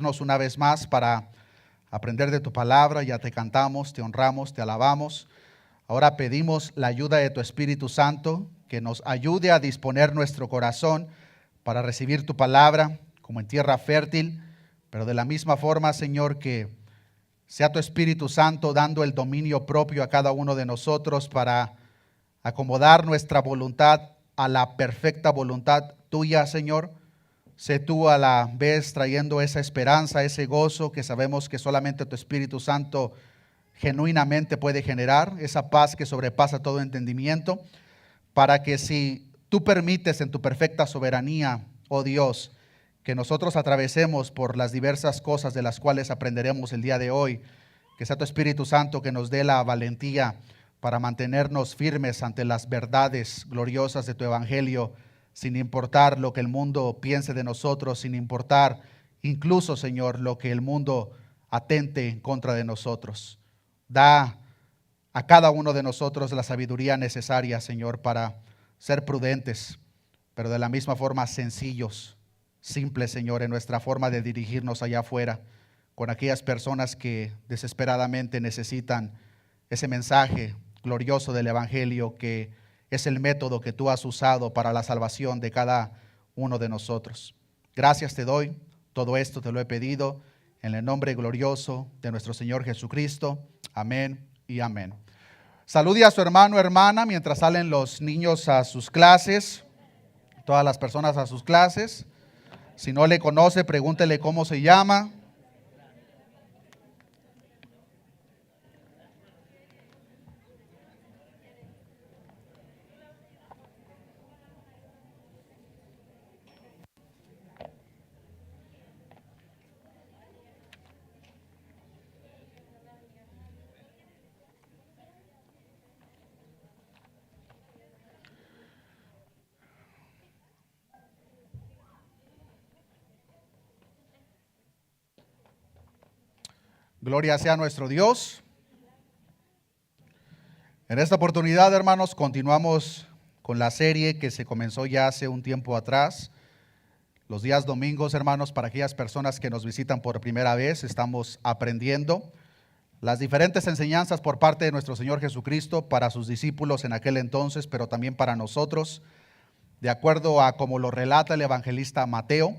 Una vez más para aprender de tu palabra. Ya te cantamos, te honramos, te alabamos. Ahora pedimos la ayuda de tu Espíritu Santo, que nos ayude a disponer nuestro corazón para recibir tu palabra como en tierra fértil, pero de la misma forma, Señor, que sea tu Espíritu Santo dando el dominio propio a cada uno de nosotros para acomodar nuestra voluntad a la perfecta voluntad tuya, Señor. Sé tú a la vez trayendo esa esperanza, ese gozo que sabemos que solamente tu Espíritu Santo genuinamente puede generar, esa paz que sobrepasa todo entendimiento, para que si tú permites en tu perfecta soberanía, oh Dios, que nosotros atravesemos por las diversas cosas de las cuales aprenderemos el día de hoy, que sea tu Espíritu Santo que nos dé la valentía para mantenernos firmes ante las verdades gloriosas de tu Evangelio, sin importar lo que el mundo piense de nosotros, sin importar incluso, Señor, lo que el mundo atente en contra de nosotros. Da a cada uno de nosotros la sabiduría necesaria, Señor, para ser prudentes, pero de la misma forma sencillos, simples, Señor, en nuestra forma de dirigirnos allá afuera, con aquellas personas que desesperadamente necesitan ese mensaje glorioso del Evangelio, que es el método que tú has usado para la salvación de cada uno de nosotros. Gracias te doy, todo esto te lo he pedido en el nombre glorioso de nuestro Señor Jesucristo. Amén y amén. Salude a su hermano o hermana mientras salen los niños a sus clases, todas las personas a sus clases. Si no le conoce, pregúntele cómo se llama. Gloria sea a nuestro Dios. En esta oportunidad, hermanos, continuamos con la serie que se comenzó ya hace un tiempo atrás. Los días domingos, hermanos, para aquellas personas que nos visitan por primera vez, estamos aprendiendo las diferentes enseñanzas por parte de nuestro Señor Jesucristo para sus discípulos en aquel entonces, pero también para nosotros, de acuerdo a como lo relata el evangelista Mateo.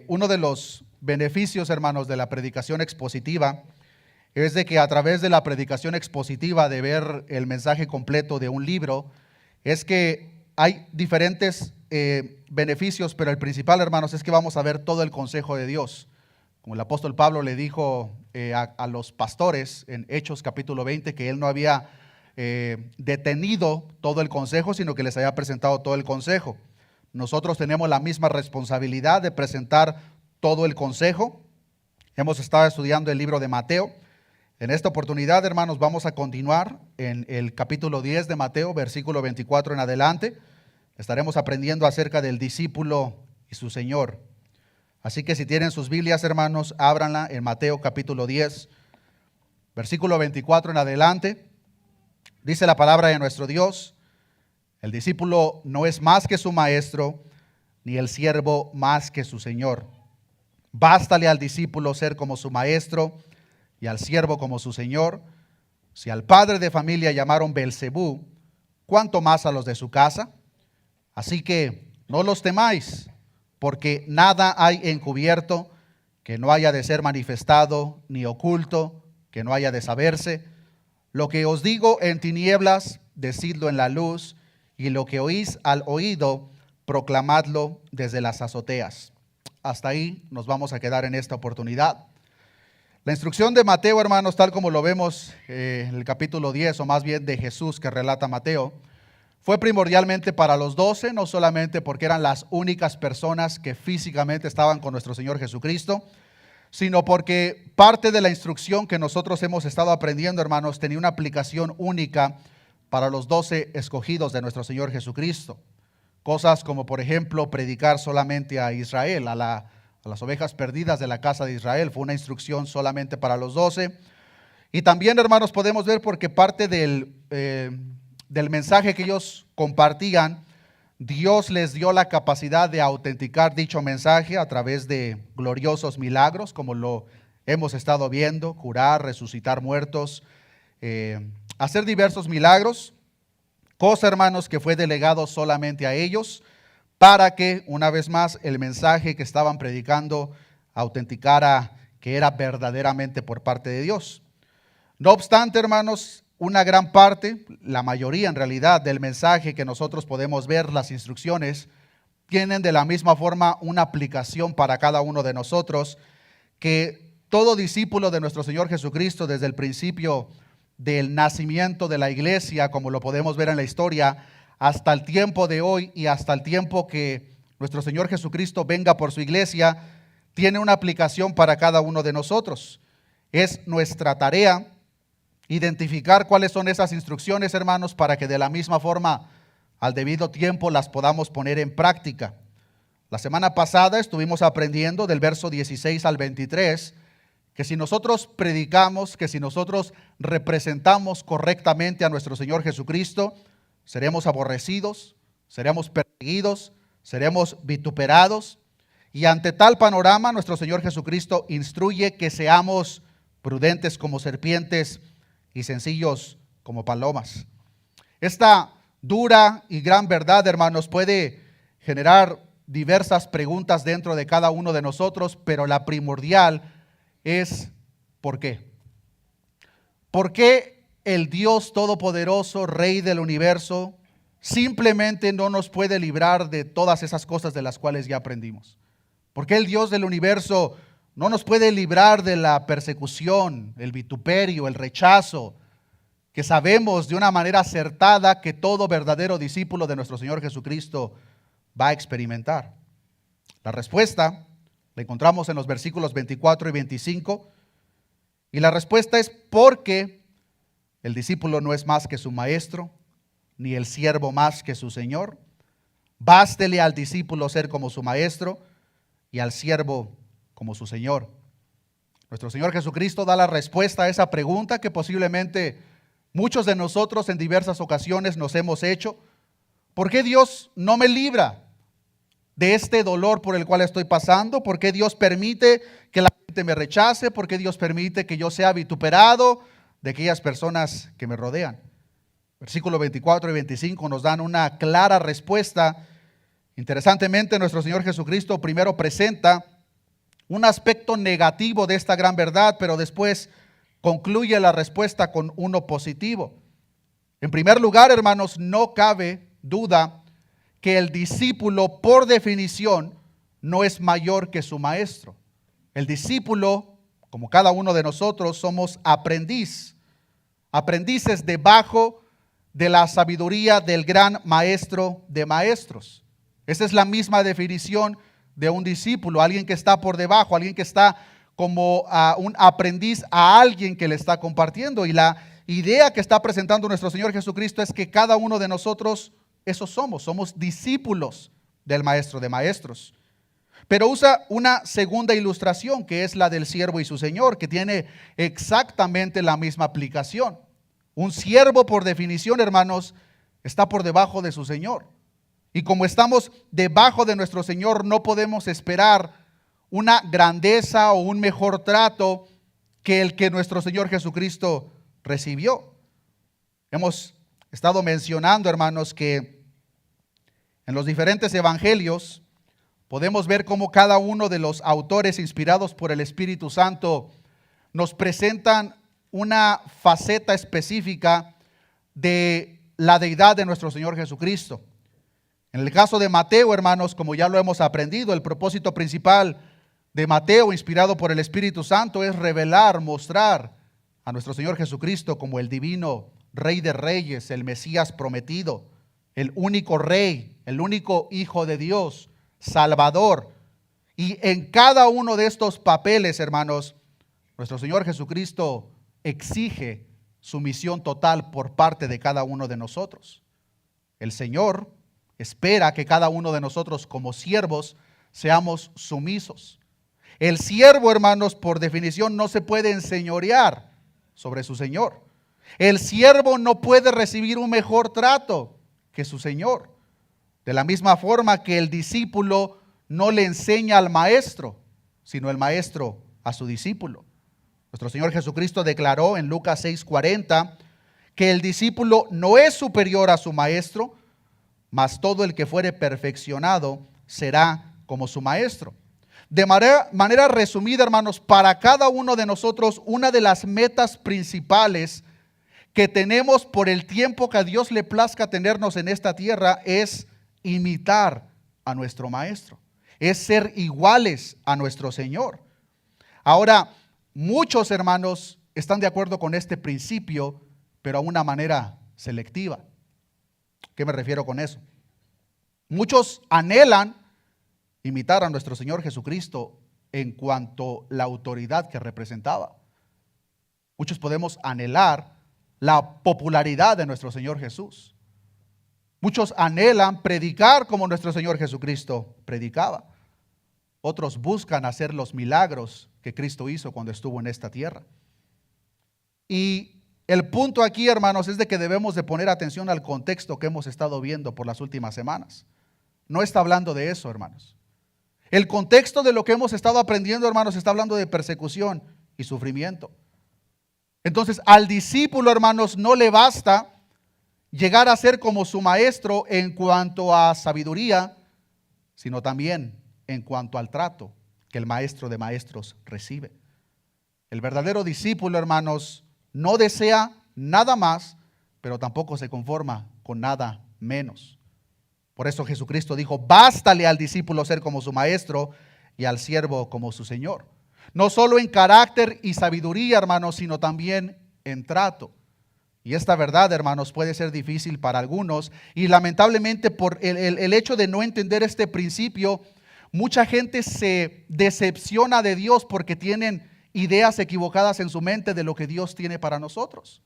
Uno de los beneficios, hermanos, de la predicación expositiva es de que a través de la predicación expositiva, de ver el mensaje completo de un libro, es que hay diferentes beneficios, pero el principal, hermanos, es que vamos a ver todo el consejo de Dios. Como el apóstol Pablo le dijo a los pastores en Hechos capítulo 20, que él no había detenido todo el consejo, sino que les había presentado todo el consejo. Nosotros tenemos la misma responsabilidad de presentar todo el consejo. Hemos estado estudiando el libro de Mateo. En esta oportunidad, hermanos, vamos a continuar en el capítulo 10 de Mateo, versículo 24 en adelante. Estaremos aprendiendo acerca del discípulo y su Señor. Así que si tienen sus Biblias, hermanos, ábranla en Mateo capítulo 10, versículo 24 en adelante. Dice la palabra de nuestro Dios: el discípulo no es más que su maestro, ni el siervo más que su señor. Bástale al discípulo ser como su maestro y al siervo como su señor. Si al padre de familia llamaron Beelzebú, ¿cuánto más a los de su casa? Así que no los temáis, porque nada hay encubierto que no haya de ser manifestado, ni oculto que no haya de saberse. Lo que os digo en tinieblas, decidlo en la luz, y lo que oís al oído, proclamadlo desde las azoteas. Hasta ahí nos vamos a quedar en esta oportunidad. La instrucción de Mateo, hermanos, tal como lo vemos en el capítulo 10, o más bien de Jesús que relata Mateo, fue primordialmente para los 12, no solamente porque eran las únicas personas que físicamente estaban con nuestro Señor Jesucristo, sino porque parte de la instrucción que nosotros hemos estado aprendiendo, hermanos, tenía una aplicación única para los 12 escogidos de nuestro Señor Jesucristo. Cosas como, por ejemplo, predicar solamente a Israel, a las ovejas perdidas de la casa de Israel. Fue una instrucción solamente para los 12. Y también, hermanos, podemos ver porque parte del mensaje que ellos compartían Dios les dio la capacidad de autenticar dicho mensaje a través de gloriosos milagros, como lo hemos estado viendo: curar, resucitar muertos, hacer diversos milagros, cosa, hermanos, que fue delegado solamente a ellos, para que, una vez más, el mensaje que estaban predicando autenticara que era verdaderamente por parte de Dios. No obstante, hermanos, una gran parte, la mayoría en realidad, del mensaje que nosotros podemos ver, las instrucciones, tienen de la misma forma una aplicación para cada uno de nosotros, que todo discípulo de nuestro Señor Jesucristo, desde el principio del nacimiento de la iglesia, como lo podemos ver en la historia, hasta el tiempo de hoy y hasta el tiempo que nuestro Señor Jesucristo venga por su iglesia, tiene una aplicación para cada uno de nosotros. Es nuestra tarea identificar cuáles son esas instrucciones, hermanos, para que de la misma forma, al debido tiempo, las podamos poner en práctica. La semana pasada estuvimos aprendiendo del verso 16 al 23, que si nosotros predicamos, que si nosotros representamos correctamente a nuestro Señor Jesucristo, seremos aborrecidos, seremos perseguidos, seremos vituperados. Y ante tal panorama, nuestro Señor Jesucristo instruye que seamos prudentes como serpientes y sencillos como palomas. Esta dura y gran verdad, hermanos, puede generar diversas preguntas dentro de cada uno de nosotros, pero la primordial es ¿por qué? ¿Por qué el Dios Todopoderoso, Rey del universo, simplemente no nos puede librar de todas esas cosas de las cuales ya aprendimos? ¿Por qué el Dios del universo no nos puede librar de la persecución, el vituperio, el rechazo, que sabemos de una manera acertada que todo verdadero discípulo de nuestro Señor Jesucristo va a experimentar? La respuesta la encontramos en los versículos 24 y 25, y la respuesta es porque el discípulo no es más que su maestro, ni el siervo más que su señor. Bástele al discípulo ser como su maestro y al siervo como su señor. Nuestro Señor Jesucristo da la respuesta a esa pregunta que posiblemente muchos de nosotros en diversas ocasiones nos hemos hecho. ¿Por qué Dios no me libra de este dolor por el cual estoy pasando? ¿Por qué Dios permite que la gente me rechace? ¿Por qué Dios permite que yo sea vituperado de aquellas personas que me rodean? Versículos 24 y 25 nos dan una clara respuesta. Interesantemente, nuestro Señor Jesucristo primero presenta un aspecto negativo de esta gran verdad, pero después concluye la respuesta con uno positivo. En primer lugar, hermanos, no cabe duda que el discípulo, por definición, no es mayor que su maestro. El discípulo, como cada uno de nosotros, somos aprendices debajo de la sabiduría del gran maestro de maestros. Esa es la misma definición de un discípulo, alguien que está por debajo, alguien que está como un aprendiz a alguien que le está compartiendo. Y la idea que está presentando nuestro Señor Jesucristo es que cada uno de nosotros, esos somos discípulos del maestro de maestros. Pero usa una segunda ilustración, que es la del siervo y su señor, que tiene exactamente la misma aplicación. Un siervo, por definición, hermanos, está por debajo de su señor. Y como estamos debajo de nuestro Señor, no podemos esperar una grandeza o un mejor trato que el que nuestro Señor Jesucristo recibió. Hemos estado mencionando, hermanos, que en los diferentes evangelios podemos ver cómo cada uno de los autores inspirados por el Espíritu Santo nos presentan una faceta específica de la deidad de nuestro Señor Jesucristo. En el caso de Mateo, hermanos, como ya lo hemos aprendido, el propósito principal de Mateo, inspirado por el Espíritu Santo, es revelar, mostrar a nuestro Señor Jesucristo como el divino Rey de Reyes, el Mesías prometido, el único Rey, el único Hijo de Dios, Salvador. Y en cada uno de estos papeles, hermanos, nuestro Señor Jesucristo exige sumisión total por parte de cada uno de nosotros. El Señor espera que cada uno de nosotros como siervos seamos sumisos. El siervo, hermanos, por definición no se puede enseñorear sobre su señor. El siervo no puede recibir un mejor trato que su señor. De la misma forma que el discípulo no le enseña al maestro, sino el maestro a su discípulo. Nuestro Señor Jesucristo declaró en Lucas 6:40 que el discípulo no es superior a su maestro, mas todo el que fuere perfeccionado será como su maestro. De manera resumida, hermanos, para cada uno de nosotros, una de las metas principales que tenemos por el tiempo que a Dios le plazca tenernos en esta tierra es imitar a nuestro maestro, es ser iguales a nuestro Señor. Ahora, muchos hermanos están de acuerdo con este principio, pero a una manera selectiva. ¿Qué me refiero con eso? Muchos anhelan imitar a nuestro Señor Jesucristo en cuanto a la autoridad que representaba. Muchos podemos anhelar la popularidad de nuestro Señor Jesús. Muchos anhelan predicar como nuestro Señor Jesucristo predicaba. Otros buscan hacer los milagros que Cristo hizo cuando estuvo en esta tierra. Y el punto aquí, hermanos, es de que debemos de poner atención al contexto que hemos estado viendo por las últimas semanas. No está hablando de eso, hermanos. El contexto de lo que hemos estado aprendiendo, hermanos, está hablando de persecución y sufrimiento. Entonces, al discípulo, hermanos, no le basta llegar a ser como su maestro en cuanto a sabiduría, sino también en cuanto al trato que el maestro de maestros recibe. El verdadero discípulo, hermanos, no desea nada más, pero tampoco se conforma con nada menos. Por eso Jesucristo dijo, bástale al discípulo ser como su maestro y al siervo como su señor. No solo en carácter y sabiduría, hermanos, sino también en trato. Y esta verdad, hermanos, puede ser difícil para algunos. Y lamentablemente por el hecho de no entender este principio, mucha gente se decepciona de Dios porque tienen ideas equivocadas en su mente de lo que Dios tiene para nosotros.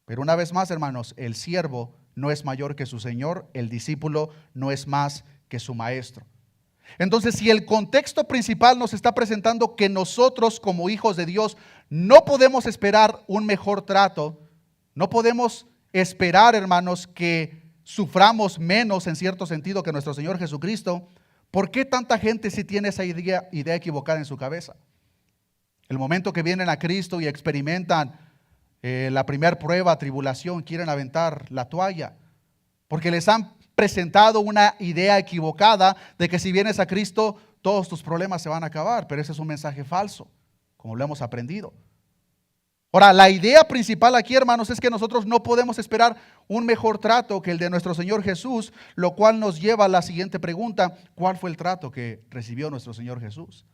Pero una vez más, hermanos, el siervo no es mayor que su Señor, el discípulo no es más que su maestro. Entonces, si el contexto principal nos está presentando que nosotros como hijos de Dios no podemos esperar un mejor trato, no podemos esperar, hermanos, que suframos menos en cierto sentido que nuestro Señor Jesucristo, ¿por qué tanta gente sí tiene esa idea equivocada en su cabeza? El momento que vienen a Cristo y experimentan la primera prueba, tribulación, quieren aventar la toalla, porque les han presentado una idea equivocada de que si vienes a Cristo, todos tus problemas se van a acabar, pero ese es un mensaje falso, como lo hemos aprendido. Ahora, la idea principal aquí, hermanos, es que nosotros no podemos esperar un mejor trato que el de nuestro Señor Jesús, lo cual nos lleva a la siguiente pregunta: ¿cuál fue el trato que recibió nuestro Señor Jesús?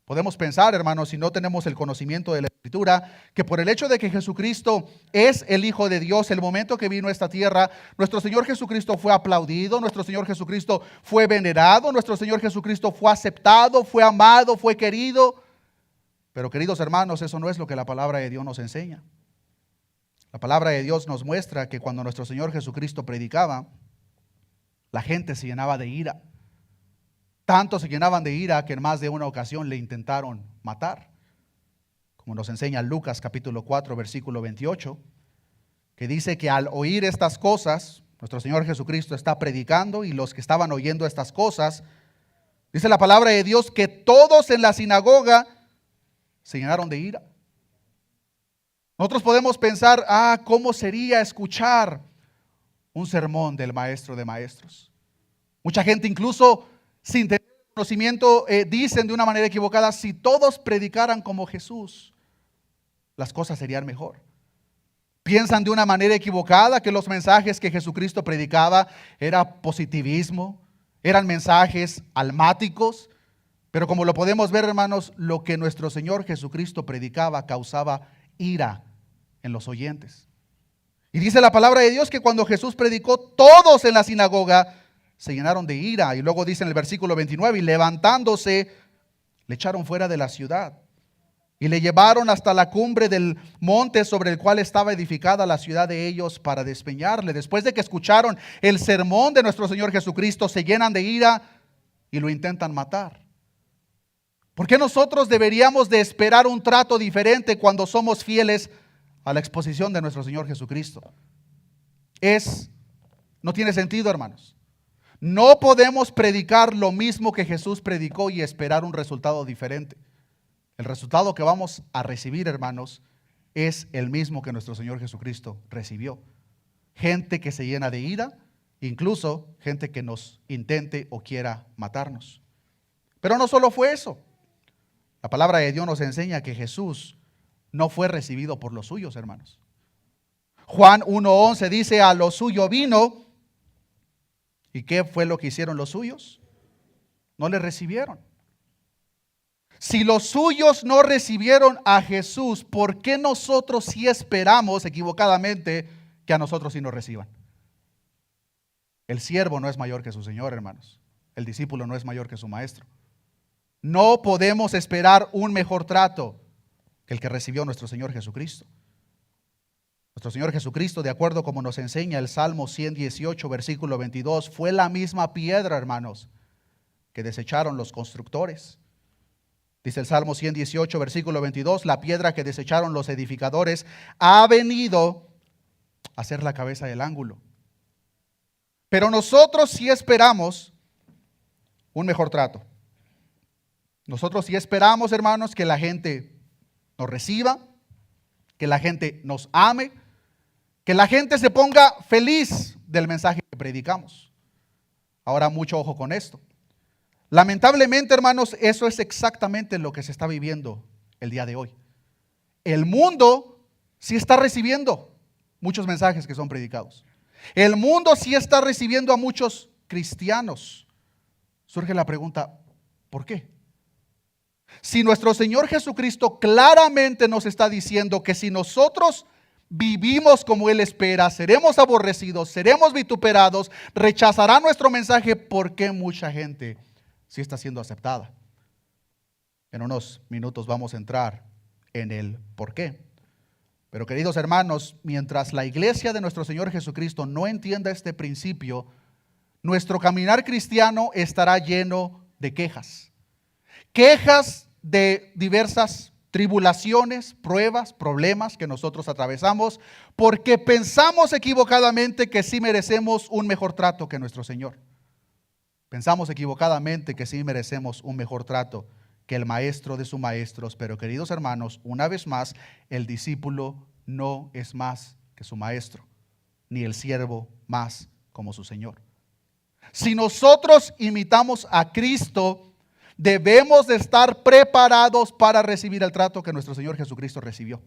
Podemos pensar, hermanos, si no tenemos el conocimiento de la Escritura, que por el hecho de que Jesucristo es el Hijo de Dios, el momento que vino a esta tierra, nuestro Señor Jesucristo fue aplaudido, nuestro Señor Jesucristo fue venerado, nuestro Señor Jesucristo fue aceptado, fue amado, fue querido. Pero, queridos hermanos, eso no es lo que la palabra de Dios nos enseña. La palabra de Dios nos muestra que cuando nuestro Señor Jesucristo predicaba, la gente se llenaba de ira. Tanto se llenaban de ira que en más de una ocasión le intentaron matar. Como nos enseña Lucas capítulo 4, versículo 28, que dice que al oír estas cosas, nuestro Señor Jesucristo está predicando y los que estaban oyendo estas cosas, dice la palabra de Dios que todos en la sinagoga se llenaron de ira. Nosotros podemos pensar, ¿cómo sería escuchar un sermón del maestro de maestros? Mucha gente incluso sin tener conocimiento dicen de una manera equivocada, si todos predicaran como Jesús, las cosas serían mejor. Piensan de una manera equivocada que los mensajes que Jesucristo predicaba era positivismo, eran mensajes almáticos, pero como lo podemos ver, hermanos, lo que nuestro Señor Jesucristo predicaba causaba ira en los oyentes. Y dice la palabra de Dios que cuando Jesús predicó, todos en la sinagoga se llenaron de ira. Y luego dice en el versículo 29, y levantándose, le echaron fuera de la ciudad. Y le llevaron hasta la cumbre del monte sobre el cual estaba edificada la ciudad de ellos para despeñarle. Después de que escucharon el sermón de nuestro Señor Jesucristo, se llenan de ira y lo intentan matar. ¿Por qué nosotros deberíamos de esperar un trato diferente cuando somos fieles a la exposición de nuestro Señor Jesucristo? No tiene sentido, hermanos. No podemos predicar lo mismo que Jesús predicó y esperar un resultado diferente. El resultado que vamos a recibir, hermanos, es el mismo que nuestro Señor Jesucristo recibió. Gente que se llena de ira, incluso gente que nos intente o quiera matarnos. Pero no solo fue eso. La palabra de Dios nos enseña que Jesús no fue recibido por los suyos, hermanos. Juan 1:11 dice, a lo suyo vino. ¿Y qué fue lo que hicieron los suyos? No le recibieron. Si los suyos no recibieron a Jesús, ¿por qué nosotros sí esperamos equivocadamente que a nosotros sí nos reciban? El siervo no es mayor que su señor, hermanos. El discípulo no es mayor que su maestro. No podemos esperar un mejor trato que el que recibió nuestro Señor Jesucristo. Nuestro Señor Jesucristo, de acuerdo como nos enseña el Salmo 118, versículo 22, fue la misma piedra, hermanos, que desecharon los constructores. Dice el Salmo 118, versículo 22, la piedra que desecharon los edificadores ha venido a ser la cabeza del ángulo. Pero nosotros sí esperamos un mejor trato. Nosotros sí esperamos, hermanos, que la gente nos reciba, que la gente nos ame, que la gente se ponga feliz del mensaje que predicamos. Ahora, mucho ojo con esto. Lamentablemente, hermanos, eso es exactamente lo que se está viviendo el día de hoy. El mundo sí está recibiendo muchos mensajes que son predicados. El mundo sí está recibiendo a muchos cristianos. Surge la pregunta, ¿por qué? Si nuestro Señor Jesucristo claramente nos está diciendo que si nosotros vivimos como Él espera, seremos aborrecidos, seremos vituperados, rechazará nuestro mensaje, ¿por qué mucha gente sí está siendo aceptada? En unos minutos vamos a entrar en el por qué. Pero queridos hermanos, mientras la iglesia de nuestro Señor Jesucristo no entienda este principio, nuestro caminar cristiano estará lleno de quejas. Quejas de diversas tribulaciones, pruebas, problemas que nosotros atravesamos porque pensamos equivocadamente que sí merecemos un mejor trato que nuestro Señor. Pensamos equivocadamente que sí merecemos un mejor trato que el maestro de sus maestros, pero queridos hermanos, una vez más, el discípulo no es más que su maestro, ni el siervo más como su Señor. Si nosotros imitamos a Cristo, debemos de estar preparados para recibir el trato que nuestro Señor Jesucristo recibió.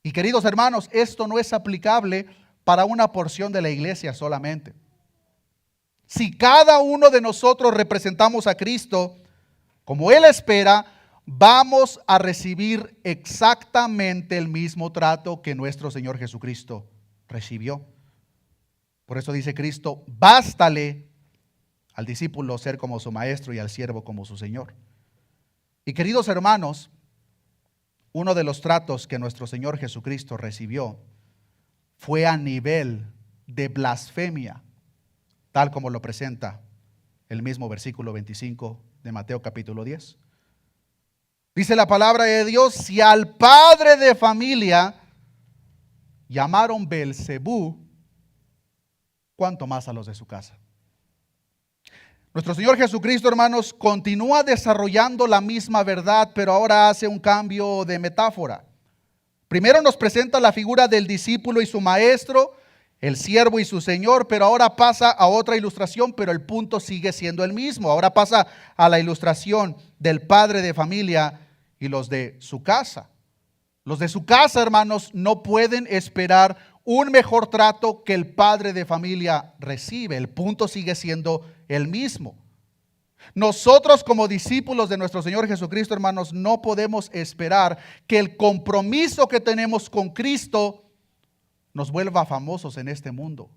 Y queridos hermanos, esto no es aplicable para una porción de la iglesia solamente. Si cada uno de nosotros representamos a Cristo como Él espera, vamos a recibir exactamente el mismo trato que nuestro Señor Jesucristo recibió. Por eso dice Cristo, bástale al discípulo ser como su maestro y al siervo como su Señor. Y queridos hermanos, uno de los tratos que nuestro Señor Jesucristo recibió fue a nivel de blasfemia, tal como lo presenta el mismo versículo 25 de Mateo capítulo 10. Dice la palabra de Dios, si al padre de familia llamaron Beelzebú, ¿cuánto más a los de su casa? Nuestro Señor Jesucristo, hermanos, continúa desarrollando la misma verdad, pero ahora hace un cambio de metáfora. Primero nos presenta la figura del discípulo y su maestro, el siervo y su señor, pero ahora pasa a otra ilustración, pero el punto sigue siendo el mismo. Ahora pasa a la ilustración del padre de familia y los de su casa. Los de su casa, hermanos, no pueden esperar un mejor trato que el padre de familia recibe. El punto sigue siendo el mismo. Nosotros como discípulos de nuestro Señor Jesucristo, hermanos, no podemos esperar que el compromiso que tenemos con Cristo nos vuelva famosos en este mundo,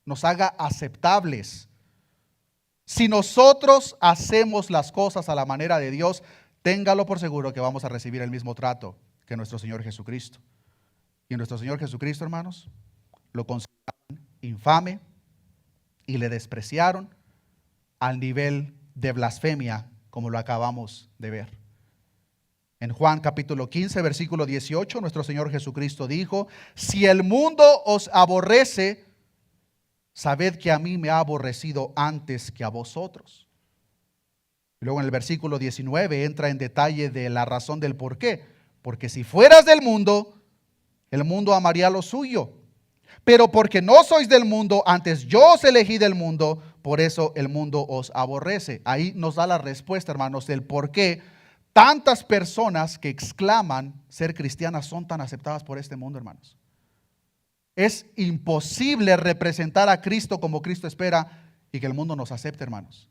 nos haga aceptables. Si nosotros hacemos las cosas a la manera de Dios, téngalo por seguro que vamos a recibir el mismo trato que nuestro Señor Jesucristo. Y nuestro Señor Jesucristo, hermanos, lo consideraron infame y le despreciaron al nivel de blasfemia, como lo acabamos de ver. En Juan capítulo 15, versículo 18, nuestro Señor Jesucristo dijo, si el mundo os aborrece, sabed que a mí me ha aborrecido antes que a vosotros. Y luego en el versículo 19 entra en detalle de la razón del por qué. Porque si fueras del mundo, el mundo amaría lo suyo. Pero porque no sois del mundo, antes yo os elegí del mundo, por eso el mundo os aborrece. Ahí nos da la respuesta, hermanos, del por qué tantas personas que exclaman ser cristianas son tan aceptadas por este mundo, hermanos. Es imposible representar a Cristo como Cristo espera y que el mundo nos acepte, hermanos.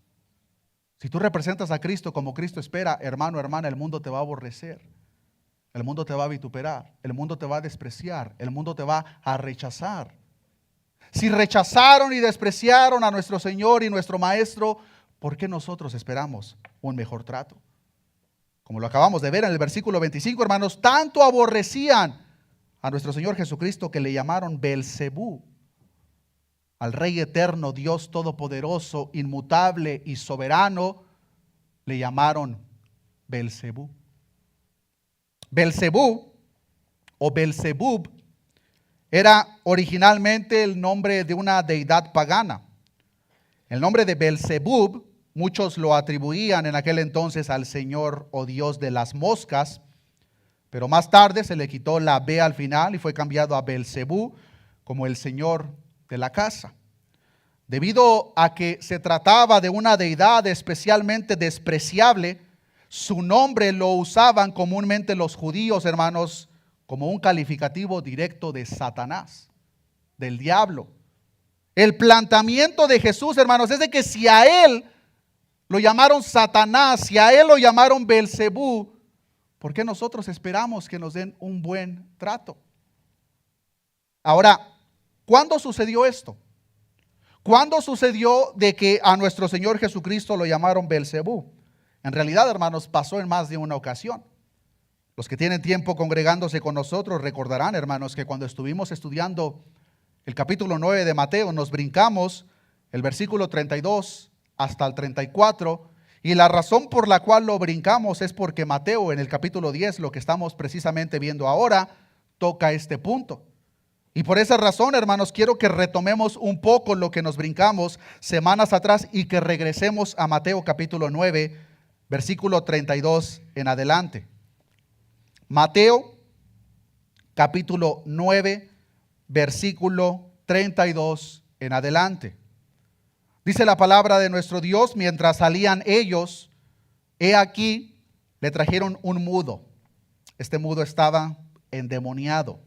Si tú representas a Cristo como Cristo espera, hermano, hermana, el mundo te va a aborrecer. El mundo te va a vituperar, el mundo te va a despreciar, el mundo te va a rechazar. Si rechazaron y despreciaron a nuestro Señor y nuestro Maestro, ¿por qué nosotros esperamos un mejor trato? Como lo acabamos de ver en el versículo 25, hermanos, tanto aborrecían a nuestro Señor Jesucristo que le llamaron Beelzebú, al Rey eterno, Dios todopoderoso, inmutable y soberano, le llamaron Beelzebú. Beelzebú o Beelzebub era originalmente el nombre de una deidad pagana. El nombre de Beelzebub muchos lo atribuían en aquel entonces al señor o dios de las moscas, pero más tarde se le quitó la B al final y fue cambiado a Beelzebú como el señor de la casa. Debido a que se trataba de una deidad especialmente despreciable, su nombre lo usaban comúnmente los judíos, hermanos, como un calificativo directo de Satanás, del diablo. El planteamiento de Jesús, hermanos, es de que si a él lo llamaron Satanás, si a él lo llamaron Beelzebú, ¿por qué nosotros esperamos que nos den un buen trato? Ahora, ¿cuándo sucedió esto? ¿Cuándo sucedió de que a nuestro Señor Jesucristo lo llamaron Beelzebú? En realidad, hermanos, pasó en más de una ocasión. Los que tienen tiempo congregándose con nosotros recordarán, hermanos, que cuando estuvimos estudiando el capítulo 9 de Mateo, nos brincamos el versículo 32 hasta el 34, y la razón por la cual lo brincamos es porque Mateo en el capítulo 10, lo que estamos precisamente viendo ahora, toca este punto. Y por esa razón, hermanos, quiero que retomemos un poco lo que nos brincamos semanas atrás y que regresemos a Mateo capítulo 9, versículo 32 en adelante. Mateo capítulo 9, versículo 32 en adelante. Dice la palabra de nuestro Dios: mientras salían ellos, he aquí, le trajeron un mudo. Este mudo estaba endemoniado.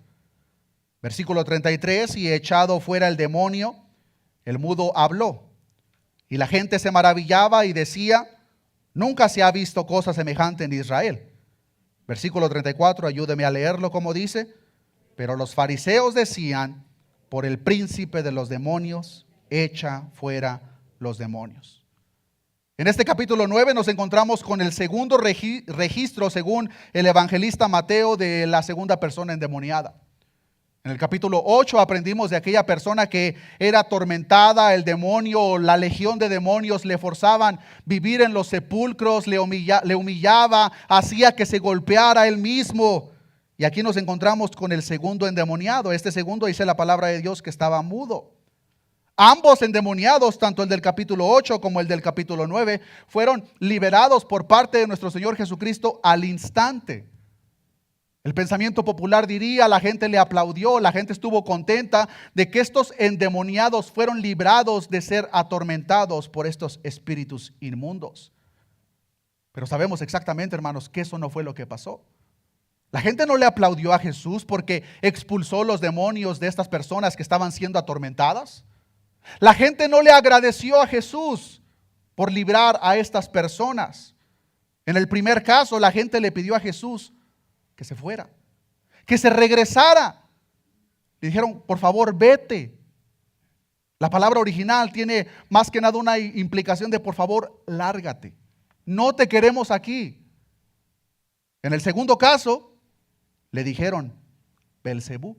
Versículo 33, y echado fuera el demonio, el mudo habló. Y la gente se maravillaba y decía: nunca se ha visto cosa semejante en Israel. Versículo 34, ayúdeme a leerlo como dice. Pero los fariseos decían: por el príncipe de los demonios, echa fuera los demonios. En este capítulo 9 nos encontramos con el segundo registro, según el evangelista Mateo, de la segunda persona endemoniada. En el capítulo 8 aprendimos de aquella persona que era atormentada, el demonio, la legión de demonios le forzaban vivir en los sepulcros, le humillaba, hacía que se golpeara él mismo. Y aquí nos encontramos con el segundo endemoniado. Este segundo, dice la palabra de Dios, que estaba mudo. Ambos endemoniados, tanto el del capítulo 8 como el del capítulo 9, fueron liberados por parte de nuestro Señor Jesucristo al instante. El pensamiento popular diría, la gente le aplaudió, la gente estuvo contenta de que estos endemoniados fueron librados de ser atormentados por estos espíritus inmundos. Pero sabemos exactamente, hermanos, que eso no fue lo que pasó. La gente no le aplaudió a Jesús porque expulsó los demonios de estas personas que estaban siendo atormentadas. La gente no le agradeció a Jesús por librar a estas personas. En el primer caso, la gente le pidió a Jesús que se fuera, que se regresara. Le dijeron: por favor, vete. La palabra original tiene más que nada una implicación de: por favor, lárgate. No te queremos aquí. En el segundo caso, le dijeron: Beelzebú.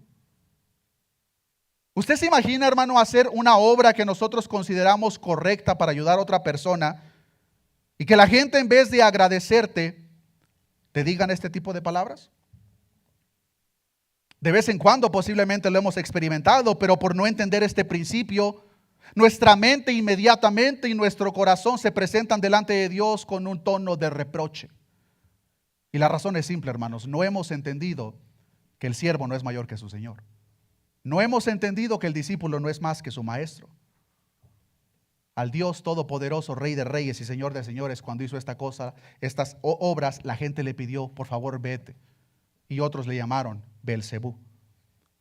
¿Usted se imagina, hermano, hacer una obra que nosotros consideramos correcta para ayudar a otra persona y que la gente, en vez de agradecerte, te digan este tipo de palabras? De vez en cuando posiblemente lo hemos experimentado, pero por no entender este principio, Nuestra mente inmediatamente y nuestro corazón se presentan delante de Dios con un tono de reproche. Y la razón es simple, hermanos. No hemos entendido que el siervo no es mayor que su Señor. No hemos entendido que el discípulo no es más que su maestro. Al Dios todopoderoso, Rey de reyes y Señor de señores, cuando hizo esta cosa, estas obras, la gente le pidió, por favor, vete. Y otros le llamaron Beelzebú.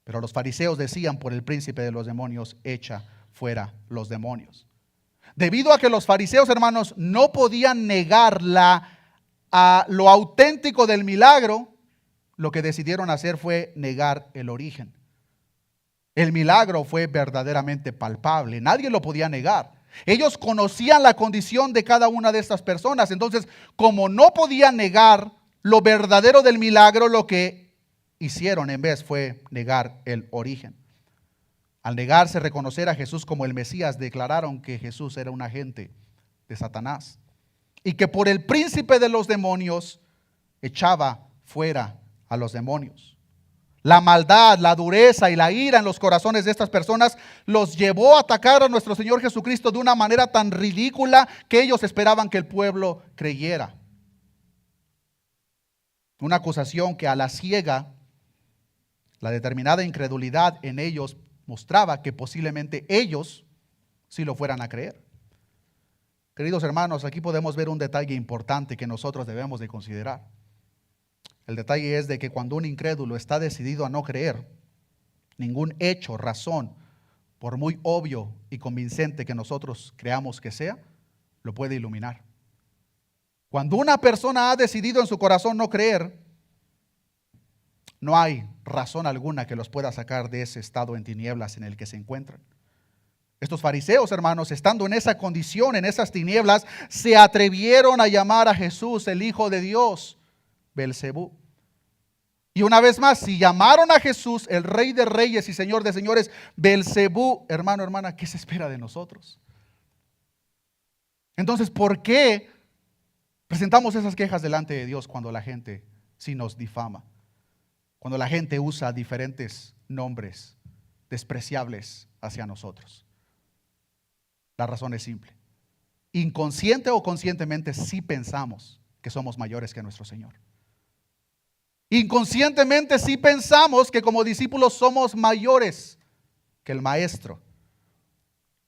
Pero los fariseos decían, por el príncipe de los demonios, echa fuera los demonios. Debido a que los fariseos, hermanos, no podían negar lo auténtico del milagro, lo que decidieron hacer fue negar el origen. El milagro fue verdaderamente palpable, nadie lo podía negar. Ellos conocían la condición de cada una de estas personas. Entonces, como no podían negar lo verdadero del milagro, lo que hicieron en vez fue negar el origen. Al negarse reconocer a Jesús como el Mesías, declararon que Jesús era un agente de Satanás y que por el príncipe de los demonios echaba fuera a los demonios. La maldad, la dureza y la ira en los corazones de estas personas los llevó a atacar a nuestro Señor Jesucristo de una manera tan ridícula que ellos esperaban que el pueblo creyera. Una acusación que a la ciega, la determinada incredulidad en ellos mostraba que posiblemente ellos sí lo fueran a creer. Queridos hermanos, aquí podemos ver un detalle importante que nosotros debemos de considerar. El detalle es de que cuando un incrédulo está decidido a no creer, ningún hecho, razón, por muy obvio y convincente que nosotros creamos que sea, lo puede iluminar. Cuando una persona ha decidido en su corazón no creer, no hay razón alguna que los pueda sacar de ese estado en tinieblas en el que se encuentran. Estos fariseos, hermanos, estando en esa condición, en esas tinieblas, se atrevieron a llamar a Jesús el Hijo de Dios, Beelzebú. Y una vez más, si llamaron a Jesús el Rey de reyes y Señor de señores, Beelzebú, hermano, hermana, ¿qué se espera de nosotros? Entonces, ¿por qué presentamos esas quejas delante de Dios cuando la gente sí nos difama? Cuando la gente usa diferentes nombres despreciables hacia nosotros. La razón es simple. Inconsciente o conscientemente sí pensamos que somos mayores que nuestro Señor. Inconscientemente sí pensamos que como discípulos somos mayores que el Maestro.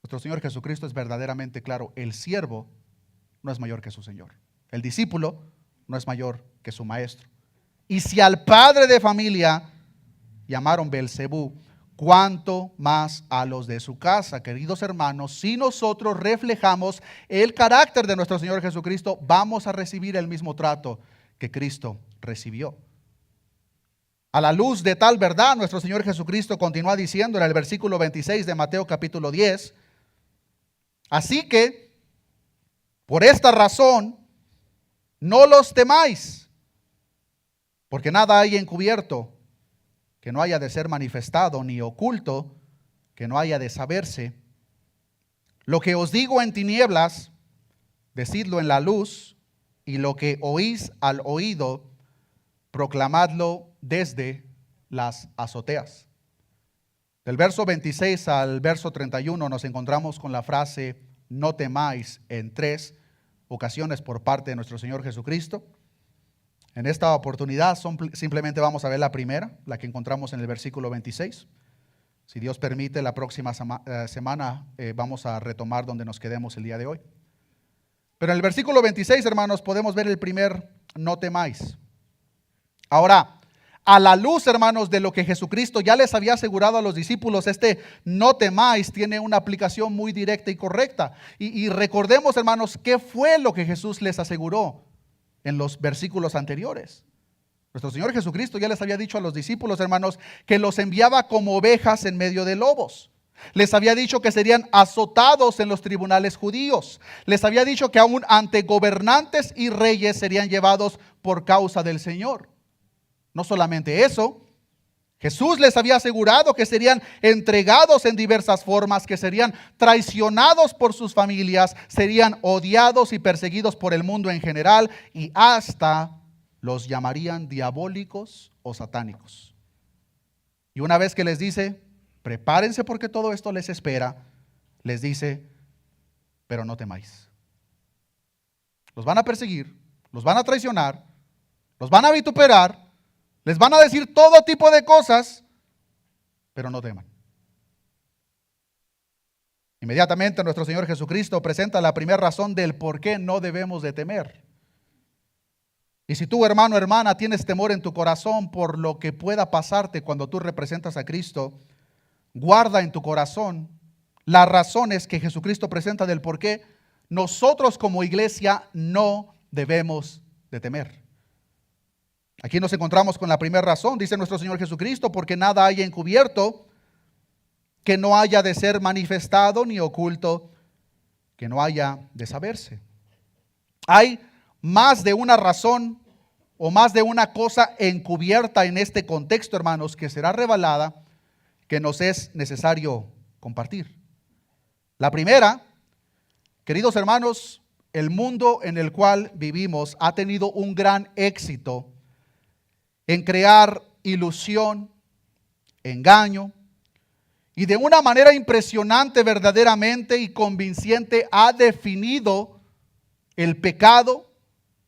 Nuestro Señor Jesucristo es verdaderamente claro. El siervo no es mayor que su Señor. El discípulo no es mayor que su Maestro. Y si al padre de familia llamaron Beelzebú, cuánto más a los de su casa. Queridos hermanos, si nosotros reflejamos el carácter de nuestro Señor Jesucristo, vamos a recibir el mismo trato que Cristo recibió. A la luz de tal verdad, nuestro Señor Jesucristo continúa diciendo en el versículo 26 de Mateo capítulo 10, así que, por esta razón, no los temáis, porque nada hay encubierto que no haya de ser manifestado, ni oculto que no haya de saberse. Lo que os digo en tinieblas, decidlo en la luz, y lo que oís al oído, proclamadlo desde las azoteas. Del verso 26 al verso 31 nos encontramos con la frase no temáis en 3 ocasiones por parte de nuestro Señor Jesucristo. En esta oportunidad simplemente vamos a ver la primera, la que encontramos en el versículo 26. Si Dios permite, la próxima semana vamos a retomar donde nos quedemos el día de hoy. Pero en el versículo 26, hermanos, podemos ver el primer no temáis. Ahora, a la luz, hermanos, de lo que Jesucristo ya les había asegurado a los discípulos, este no temáis tiene una aplicación muy directa y correcta. Y recordemos, hermanos, qué fue lo que Jesús les aseguró en los versículos anteriores. Nuestro Señor Jesucristo ya les había dicho a los discípulos, hermanos, que los enviaba como ovejas en medio de lobos. Les había dicho que serían azotados en los tribunales judíos. Les había dicho que aún ante gobernantes y reyes serían llevados por causa del Señor. No solamente eso, Jesús les había asegurado que serían entregados en diversas formas, que serían traicionados por sus familias, serían odiados y perseguidos por el mundo en general y hasta los llamarían diabólicos o satánicos. Y una vez que les dice, prepárense porque todo esto les espera, les dice, pero no temáis. Los van a perseguir, los van a traicionar, los van a vituperar, les van a decir todo tipo de cosas, pero no teman. Inmediatamente nuestro Señor Jesucristo presenta la primera razón del por qué no debemos de temer. Y si tú, hermano, hermana, tienes temor en tu corazón por lo que pueda pasarte cuando tú representas a Cristo, guarda en tu corazón las razones que Jesucristo presenta del por qué nosotros como iglesia no debemos de temer. Aquí nos encontramos con la primera razón, dice nuestro Señor Jesucristo, porque nada haya encubierto que no haya de ser manifestado, ni oculto que no haya de saberse. Hay más de una razón o más de una cosa encubierta en este contexto, hermanos, que será revelada, que nos es necesario compartir. La primera, queridos hermanos, el mundo en el cual vivimos ha tenido un gran éxito en crear ilusión, engaño, y de una manera impresionante, verdaderamente y convincente, ha definido el pecado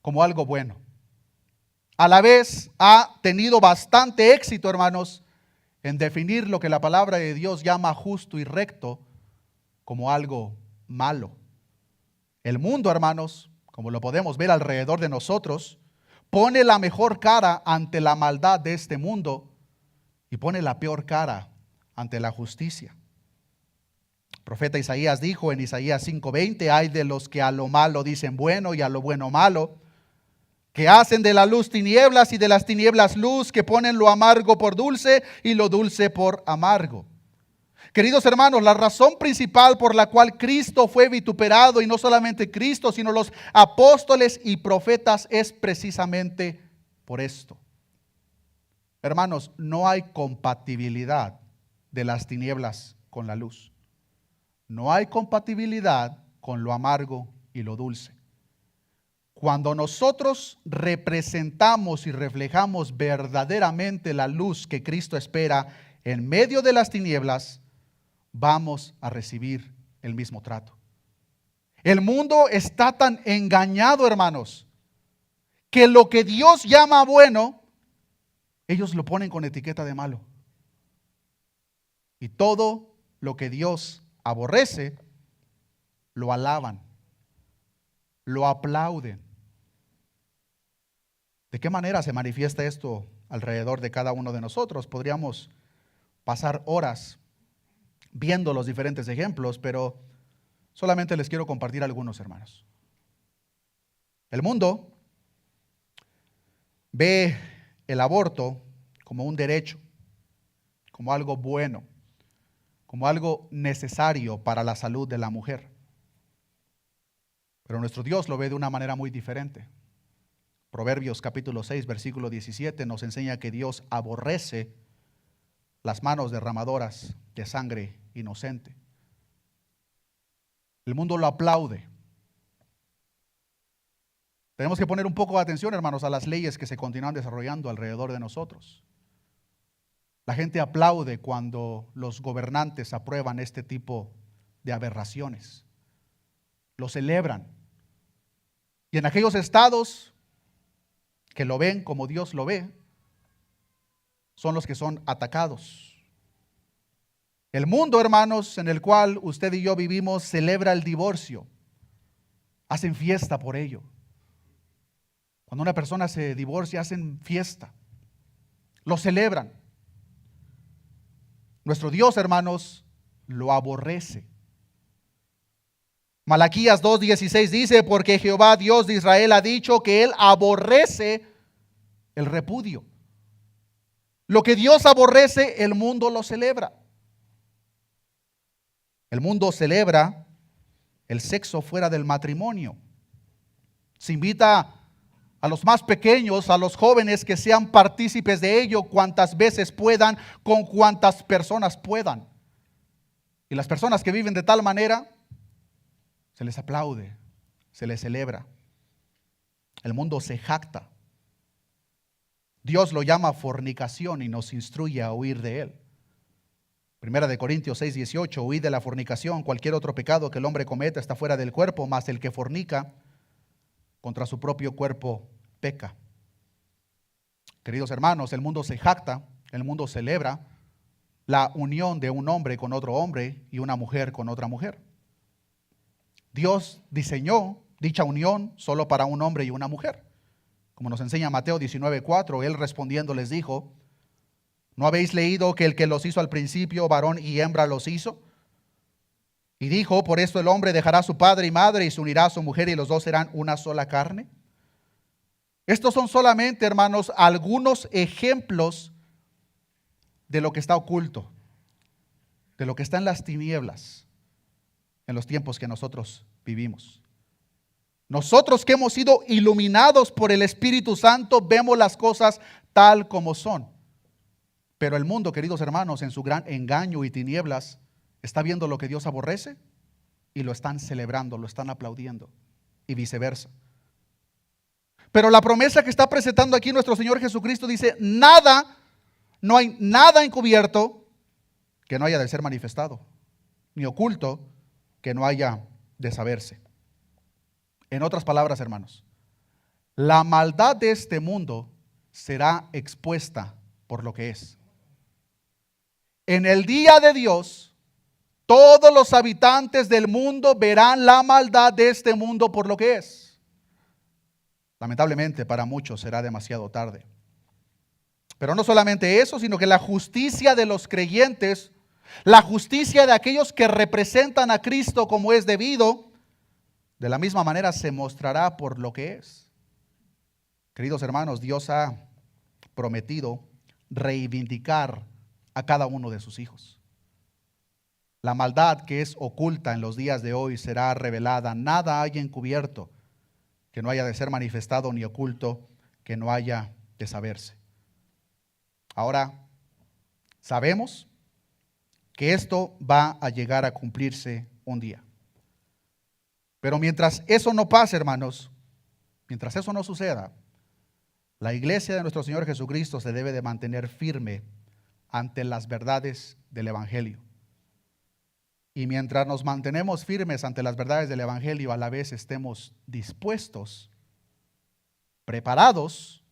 como algo bueno. A la vez ha tenido bastante éxito, hermanos, en definir lo que la palabra de Dios llama justo y recto como algo malo. El mundo, hermanos, como lo podemos ver alrededor de nosotros, pone la mejor cara ante la maldad de este mundo y pone la peor cara ante la justicia. El profeta Isaías dijo en Isaías 5:20, hay de los que a lo malo dicen bueno y a lo bueno malo, que hacen de la luz tinieblas y de las tinieblas luz, que ponen lo amargo por dulce y lo dulce por amargo. Queridos hermanos, la razón principal por la cual Cristo fue vituperado, y no solamente Cristo, sino los apóstoles y profetas, es precisamente por esto. Hermanos, no hay compatibilidad de las tinieblas con la luz. No hay compatibilidad con lo amargo y lo dulce. Cuando nosotros representamos y reflejamos verdaderamente la luz que Cristo espera en medio de las tinieblas, vamos a recibir el mismo trato. El mundo está tan engañado, hermanos, que lo que Dios llama bueno, ellos lo ponen con etiqueta de malo. Y todo lo que Dios aborrece, lo alaban, lo aplauden. ¿De qué manera se manifiesta esto alrededor de cada uno de nosotros? Podríamos pasar horas viendo los diferentes ejemplos, pero solamente les quiero compartir algunos, hermanos. El mundo ve el aborto como un derecho, como algo bueno, como algo necesario para la salud de la mujer. Pero nuestro Dios lo ve de una manera muy diferente. Proverbios capítulo 6, versículo 17 nos enseña que Dios aborrece las manos derramadoras de sangre inocente. El mundo lo aplaude. Tenemos que poner un poco de atención, hermanos, a las leyes que se continúan desarrollando alrededor de nosotros. La gente aplaude cuando los gobernantes aprueban este tipo de aberraciones. Lo celebran. Y en aquellos estados que lo ven como Dios lo ve, son los que son atacados. El mundo, hermanos, en el cual usted y yo vivimos, celebra el divorcio. Hacen fiesta por ello. Cuando una persona se divorcia, hacen fiesta. Lo celebran. Nuestro Dios, hermanos, lo aborrece. Malaquías 2:16 dice, porque Jehová Dios de Israel ha dicho que Él aborrece el repudio. Lo que Dios aborrece, el mundo lo celebra. El mundo celebra el sexo fuera del matrimonio. Se invita a los más pequeños, a los jóvenes, que sean partícipes de ello cuantas veces puedan, con cuantas personas puedan. Y las personas que viven de tal manera, se les aplaude, se les celebra. El mundo se jacta. Dios lo llama fornicación y nos instruye a huir de él. Primera de Corintios 6:18, huid de la fornicación. Cualquier otro pecado que el hombre cometa está fuera del cuerpo, mas el que fornica contra su propio cuerpo peca. Queridos hermanos, el mundo se jacta, el mundo celebra la unión de un hombre con otro hombre y una mujer con otra mujer. Dios diseñó dicha unión solo para un hombre y una mujer. Como nos enseña Mateo 19:4, él respondiendo les dijo: ¿no habéis leído que el que los hizo al principio, varón y hembra los hizo? Y dijo: por esto el hombre dejará a su padre y madre y se unirá a su mujer y los dos serán una sola carne. Estos son solamente, hermanos, algunos ejemplos de lo que está oculto, de lo que está en las tinieblas en los tiempos que nosotros vivimos. Nosotros que hemos sido iluminados por el Espíritu Santo vemos las cosas tal como son. Pero el mundo, queridos hermanos, en su gran engaño y tinieblas, está viendo lo que Dios aborrece y lo están celebrando, lo están aplaudiendo y viceversa. Pero la promesa que está presentando aquí nuestro Señor Jesucristo dice: nada, no hay nada encubierto que no haya de ser manifestado, ni oculto que no haya de saberse. En otras palabras, hermanos, la maldad de este mundo será expuesta por lo que es. En el día de Dios, todos los habitantes del mundo verán la maldad de este mundo por lo que es. Lamentablemente, para muchos será demasiado tarde. Pero no solamente eso, sino que la justicia de los creyentes, la justicia de aquellos que representan a Cristo como es debido, de la misma manera se mostrará por lo que es. Queridos hermanos, Dios ha prometido reivindicar a cada uno de sus hijos. La maldad que es oculta en los días de hoy será revelada. Nada hay encubierto que no haya de ser manifestado, ni oculto que no haya de saberse. Ahora, sabemos que esto va a llegar a cumplirse un día. Pero mientras eso no pase, hermanos, mientras eso no suceda, la iglesia de nuestro Señor Jesucristo se debe de mantener firme ante las verdades del Evangelio. Y mientras nos mantenemos firmes ante las verdades del Evangelio, a la vez estemos dispuestos, preparados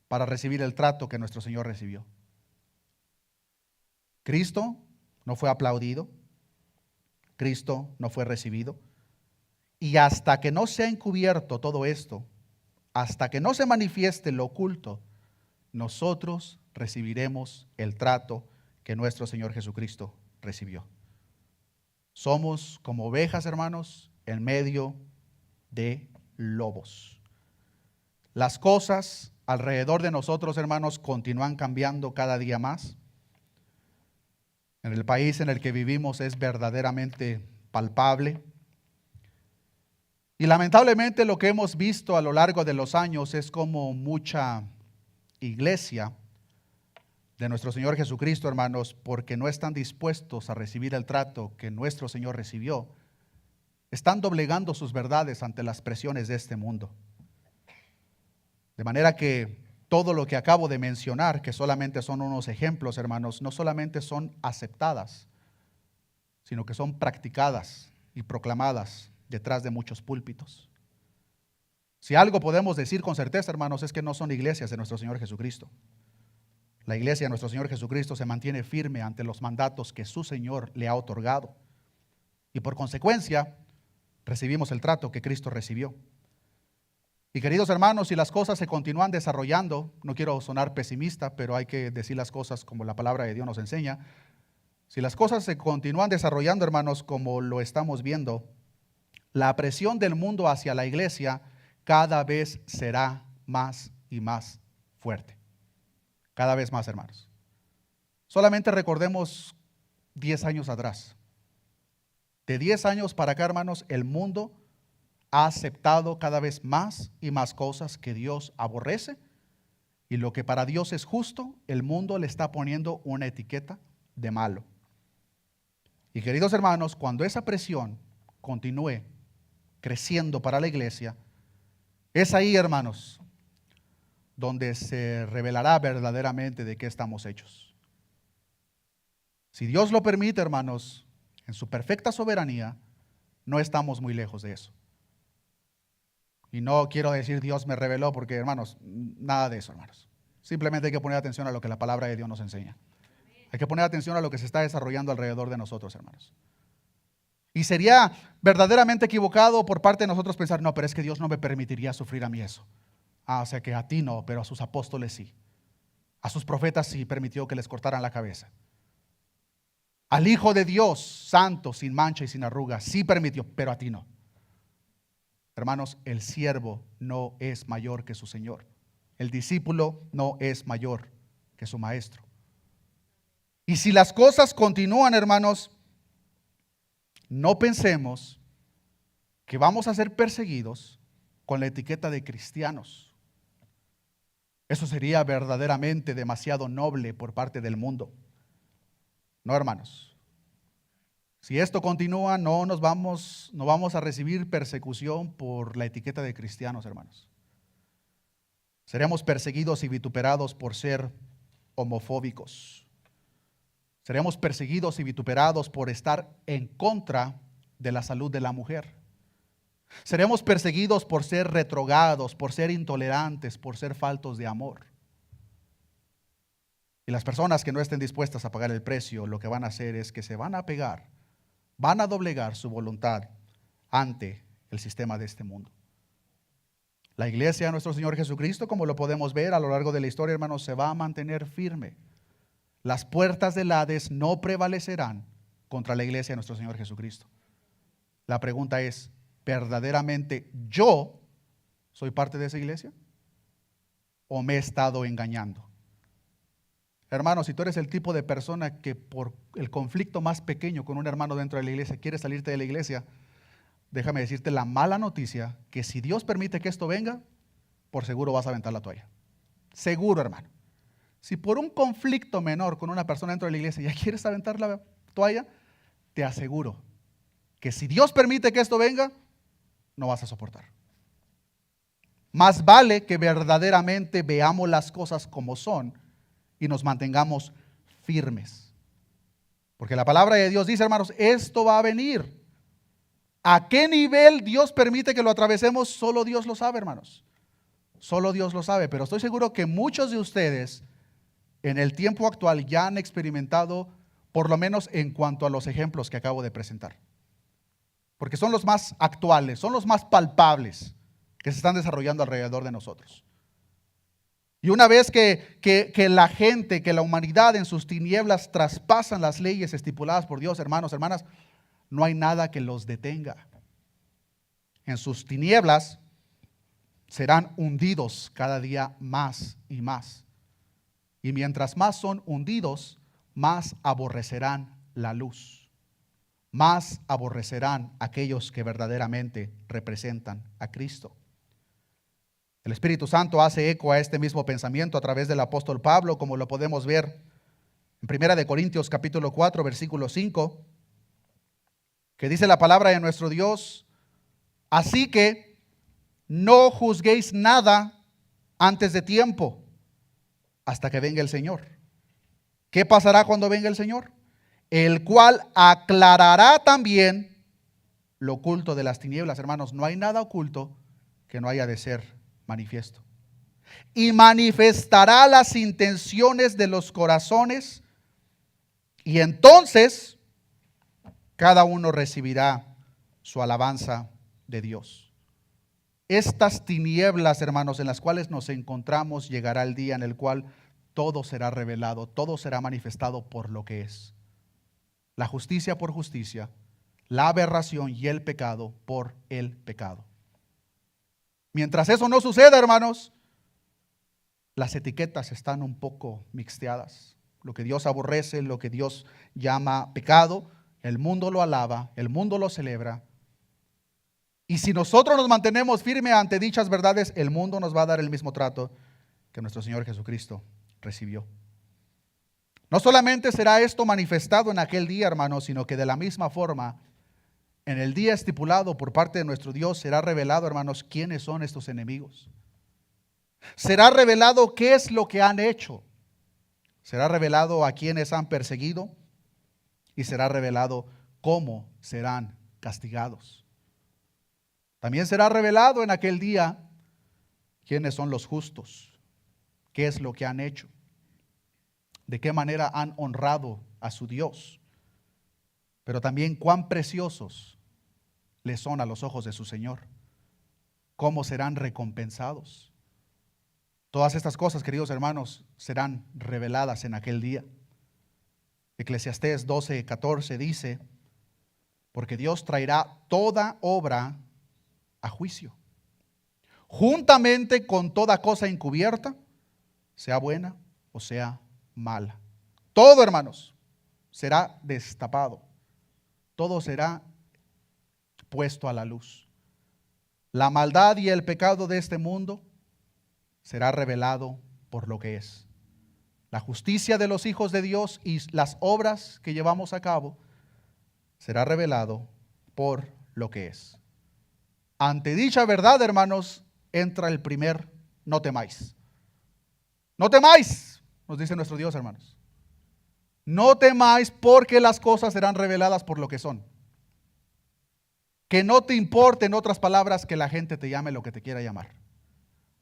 para recibir el trato que nuestro Señor recibió. Cristo no fue aplaudido, Cristo no fue recibido. Y hasta que no sea encubierto todo esto, hasta que no se manifieste lo oculto, nosotros recibiremos el trato que nuestro Señor Jesucristo recibió. Somos como ovejas, hermanos, en medio de lobos. Las cosas alrededor de nosotros, hermanos, continúan cambiando cada día más. En el país en el que vivimos es verdaderamente palpable. Y lamentablemente lo que hemos visto a lo largo de los años es como mucha iglesia de nuestro Señor Jesucristo, hermanos, porque no están dispuestos a recibir el trato que nuestro Señor recibió, están doblegando sus verdades ante las presiones de este mundo. De manera que todo lo que acabo de mencionar, que solamente son unos ejemplos, hermanos, no solamente son aceptadas, sino que son practicadas y proclamadas detrás de muchos púlpitos. Si algo podemos decir con certeza, hermanos, es que no son iglesias de nuestro Señor Jesucristo. La iglesia de nuestro Señor Jesucristo se mantiene firme ante los mandatos que su Señor le ha otorgado. Y por consecuencia, recibimos el trato que Cristo recibió. Y queridos hermanos, si las cosas se continúan desarrollando, no quiero sonar pesimista, pero hay que decir las cosas como la palabra de Dios nos enseña. Si las cosas se continúan desarrollando, hermanos, como lo estamos viendo, la presión del mundo hacia la iglesia cada vez será más y más fuerte. Cada vez más, hermanos. Solamente recordemos 10 años atrás. De 10 años para acá, hermanos, el mundo ha aceptado cada vez más y más cosas que Dios aborrece. Y lo que para Dios es justo, el mundo le está poniendo una etiqueta de malo. Y queridos hermanos, cuando esa presión continúe creciendo para la iglesia, es ahí, hermanos, donde se revelará verdaderamente de qué estamos hechos. Si Dios lo permite, hermanos, en su perfecta soberanía, no estamos muy lejos de eso. Y no quiero decir Dios me reveló, porque, hermanos, nada de eso, hermanos. Simplemente hay que poner atención a lo que la palabra de Dios nos enseña. Hay que poner atención a lo que se está desarrollando alrededor de nosotros, hermanos. Y sería verdaderamente equivocado por parte de nosotros pensar, no, pero es que Dios no me permitiría sufrir a mí eso. O sea que a ti no, pero a sus apóstoles sí. A sus profetas sí permitió que les cortaran la cabeza. Al Hijo de Dios, santo, sin mancha y sin arruga, sí permitió, pero a ti no. Hermanos, el siervo no es mayor que su Señor. El discípulo no es mayor que su maestro. Y si las cosas continúan, hermanos, no pensemos que vamos a ser perseguidos con la etiqueta de cristianos. Eso sería verdaderamente demasiado noble por parte del mundo. No, hermanos. Si esto continúa, no vamos a recibir persecución por la etiqueta de cristianos, hermanos. Seremos perseguidos y vituperados por ser homofóbicos. Seremos perseguidos y vituperados por estar en contra de la salud de la mujer. Seremos perseguidos por ser retrogrados, por ser intolerantes, por ser faltos de amor. Y las personas que no estén dispuestas a pagar el precio, lo que van a hacer es que se van a pegar, van a doblegar su voluntad ante el sistema de este mundo. La iglesia de nuestro Señor Jesucristo, como lo podemos ver a lo largo de la historia, hermanos, se va a mantener firme. Las puertas del Hades no prevalecerán contra la iglesia de nuestro Señor Jesucristo. La pregunta es, ¿verdaderamente yo soy parte de esa iglesia? ¿O me he estado engañando? Hermano, si tú eres el tipo de persona que por el conflicto más pequeño con un hermano dentro de la iglesia quiere salirte de la iglesia, déjame decirte la mala noticia, que si Dios permite que esto venga, por seguro vas a aventar la toalla. Seguro, hermano. Si por un conflicto menor con una persona dentro de la iglesia ya quieres aventar la toalla, te aseguro que si Dios permite que esto venga, no vas a soportar. Más vale que verdaderamente veamos las cosas como son y nos mantengamos firmes. Porque la palabra de Dios dice, hermanos, esto va a venir. ¿A qué nivel Dios permite que lo atravesemos? Solo Dios lo sabe, hermanos. Solo Dios lo sabe, pero estoy seguro que muchos de ustedes en el tiempo actual ya han experimentado, por lo menos en cuanto a los ejemplos que acabo de presentar. Porque son los más actuales, son los más palpables que se están desarrollando alrededor de nosotros. Y una vez que la gente, que la humanidad en sus tinieblas traspasan las leyes estipuladas por Dios, hermanos, hermanas, no hay nada que los detenga. En sus tinieblas serán hundidos cada día más y más. Y mientras más son hundidos, más aborrecerán la luz. Más aborrecerán aquellos que verdaderamente representan a Cristo. El Espíritu Santo hace eco a este mismo pensamiento a través del apóstol Pablo, como lo podemos ver en 1 Corintios capítulo 4, versículo 5, que dice la palabra de nuestro Dios: así que no juzguéis nada antes de tiempo, hasta que venga el Señor. ¿Qué pasará cuando venga el Señor? El cual aclarará también lo oculto de las tinieblas. Hermanos, no hay nada oculto que no haya de ser manifiesto. Y manifestará las intenciones de los corazones, y entonces cada uno recibirá su alabanza de Dios. Estas tinieblas, hermanos, en las cuales nos encontramos, llegará el día en el cual todo será revelado, todo será manifestado por lo que es. La justicia por justicia, la aberración y el pecado por el pecado. Mientras eso no suceda, hermanos, las etiquetas están un poco mixteadas. Lo que Dios aborrece, lo que Dios llama pecado, el mundo lo alaba, el mundo lo celebra. Y si nosotros nos mantenemos firmes ante dichas verdades, el mundo nos va a dar el mismo trato que nuestro Señor Jesucristo recibió. No solamente será esto manifestado en aquel día, hermanos, sino que de la misma forma, en el día estipulado por parte de nuestro Dios, será revelado, hermanos, quiénes son estos enemigos. Será revelado qué es lo que han hecho. Será revelado a quienes han perseguido. y será revelado cómo serán castigados. También será revelado en aquel día quiénes son los justos, qué es lo que han hecho, de qué manera han honrado a su Dios, pero también cuán preciosos les son a los ojos de su Señor, cómo serán recompensados. Todas estas cosas, queridos hermanos, serán reveladas en aquel día. Eclesiastés 12:14 dice: porque Dios traerá toda obra a juicio, juntamente con toda cosa encubierta, sea buena o sea mala. Todo, hermanos, será destapado. Todo será puesto a la luz. La maldad y el pecado de este mundo será revelado por lo que es. La justicia de los hijos de Dios y las obras que llevamos a cabo será revelado por lo que es. Ante dicha verdad, hermanos, entra el primer no temáis. No temáis, nos dice nuestro Dios, hermanos. No temáis, porque las cosas serán reveladas por lo que son. Que no te importe, en otras palabras, que la gente te llame lo que te quiera llamar.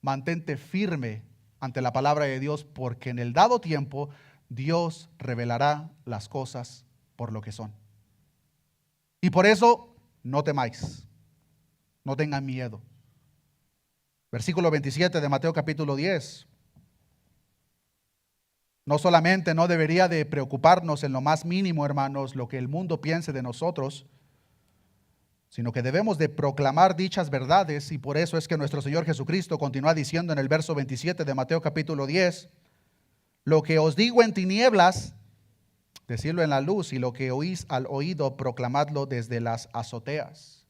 Mantente firme ante la palabra de Dios, porque en el dado tiempo Dios revelará las cosas por lo que son. Y por eso no temáis, no tengan miedo. Versículo 27 de Mateo capítulo 10. No solamente no debería de preocuparnos en lo más mínimo, hermanos, lo que el mundo piense de nosotros, sino que debemos de proclamar dichas verdades, y por eso es que nuestro Señor Jesucristo continúa diciendo en el verso 27 de Mateo capítulo 10, lo que os digo en tinieblas, decidlo en la luz, y lo que oís al oído, proclamadlo desde las azoteas.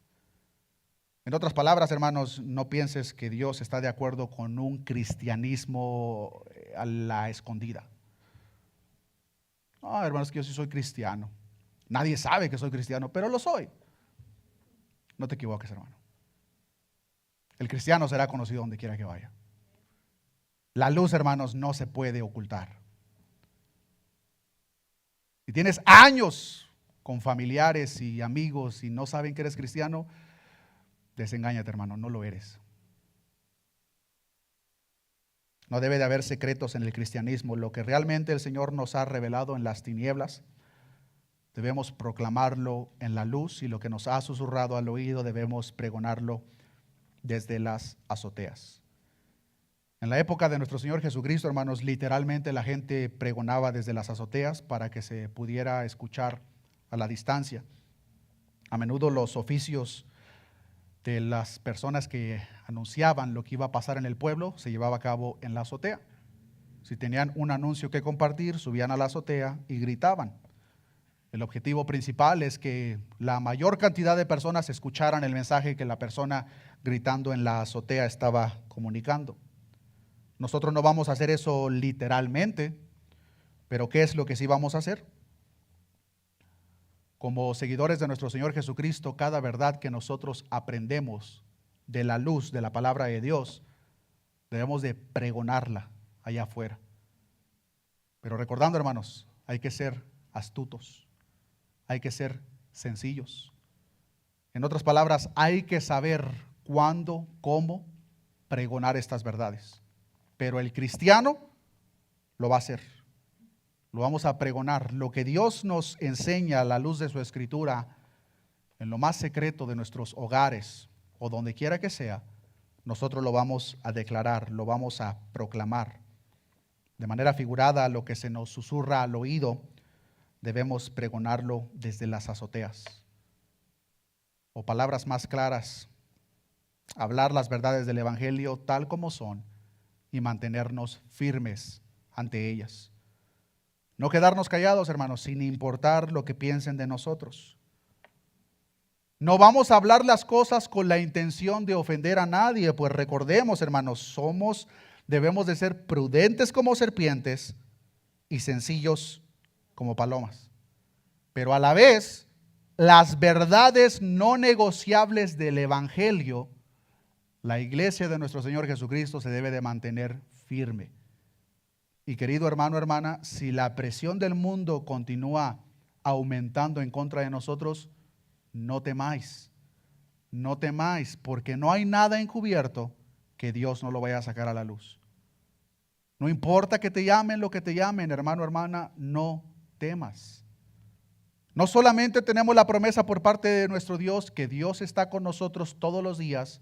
En otras palabras, hermanos, no pienses que Dios está de acuerdo con un cristianismo a la escondida. No, hermanos, que yo sí soy cristiano. Nadie sabe que soy cristiano, pero lo soy. No te equivoques, hermano. El cristiano será conocido donde quiera que vaya. La luz, hermanos, no se puede ocultar. Si tienes años con familiares y amigos y no saben que eres cristiano, desengáñate, hermano, no lo eres. No debe de haber secretos en el cristianismo. Lo que realmente el Señor nos ha revelado en las tinieblas, debemos proclamarlo en la luz, y lo que nos ha susurrado al oído debemos pregonarlo desde las azoteas. En la época de nuestro Señor Jesucristo, hermanos, literalmente la gente pregonaba desde las azoteas para que se pudiera escuchar a la distancia. A menudo los oficios de las personas que anunciaban lo que iba a pasar en el pueblo se llevaba a cabo en la azotea. Si tenían un anuncio que compartir, subían a la azotea y gritaban. El objetivo principal es que la mayor cantidad de personas escucharan el mensaje que la persona gritando en la azotea estaba comunicando. Nosotros no vamos a hacer eso literalmente, pero ¿qué es lo que sí vamos a hacer? Como seguidores de nuestro Señor Jesucristo, cada verdad que nosotros aprendemos de la luz de la palabra de Dios, debemos de pregonarla allá afuera. Pero recordando, hermanos, hay que ser astutos. Hay que ser sencillos. En otras palabras, hay que saber cuándo, cómo pregonar estas verdades. Pero el cristiano lo va a hacer. Lo vamos a pregonar. Lo que Dios nos enseña a la luz de su escritura, en lo más secreto de nuestros hogares o donde quiera que sea, nosotros lo vamos a declarar, lo vamos a proclamar. De manera figurada, lo que se nos susurra al oído, debemos pregonarlo desde las azoteas. O palabras más claras, hablar las verdades del Evangelio tal como son y mantenernos firmes ante ellas. No quedarnos callados, hermanos, sin importar lo que piensen de nosotros. No vamos a hablar las cosas con la intención de ofender a nadie, pues recordemos, hermanos, debemos de ser prudentes como serpientes y sencillos como palomas. Pero a la vez, las verdades no negociables del Evangelio, la iglesia de nuestro Señor Jesucristo se debe de mantener firme. Y querido hermano, hermana, si la presión del mundo continúa aumentando en contra de nosotros, no temáis. No temáis, porque no hay nada encubierto que Dios no lo vaya a sacar a la luz. No importa que te llamen lo que te llamen, hermano, hermana, no temas. No solamente tenemos la promesa por parte de nuestro Dios, que Dios está con nosotros todos los días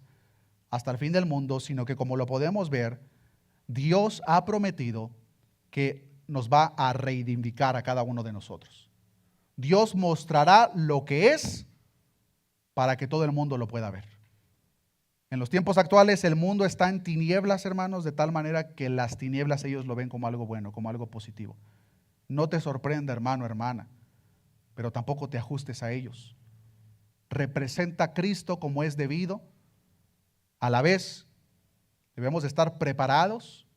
hasta el fin del mundo, sino que como lo podemos ver, Dios ha prometido que nos va a reivindicar a cada uno de nosotros. Dios mostrará lo que es para que todo el mundo lo pueda ver. En los tiempos actuales el mundo está en tinieblas, hermanos, de tal manera que las tinieblas ellos lo ven como algo bueno, como algo positivo. No te sorprenda, hermano, hermana, pero tampoco te ajustes a ellos. Representa a Cristo como es debido. A la vez, debemos de estar preparados.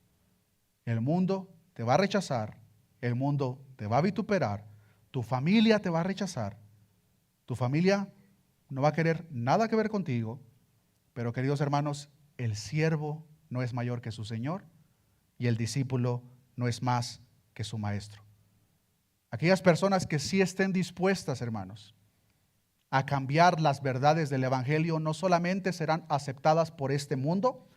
El mundo te va a rechazar, el mundo te va a vituperar, tu familia te va a rechazar, tu familia no va a querer nada que ver contigo, pero queridos hermanos, el siervo no es mayor que su Señor y el discípulo no es más que su maestro. Aquellas personas que sí estén dispuestas, hermanos, a cambiar las verdades del Evangelio, no solamente serán aceptadas por este mundo,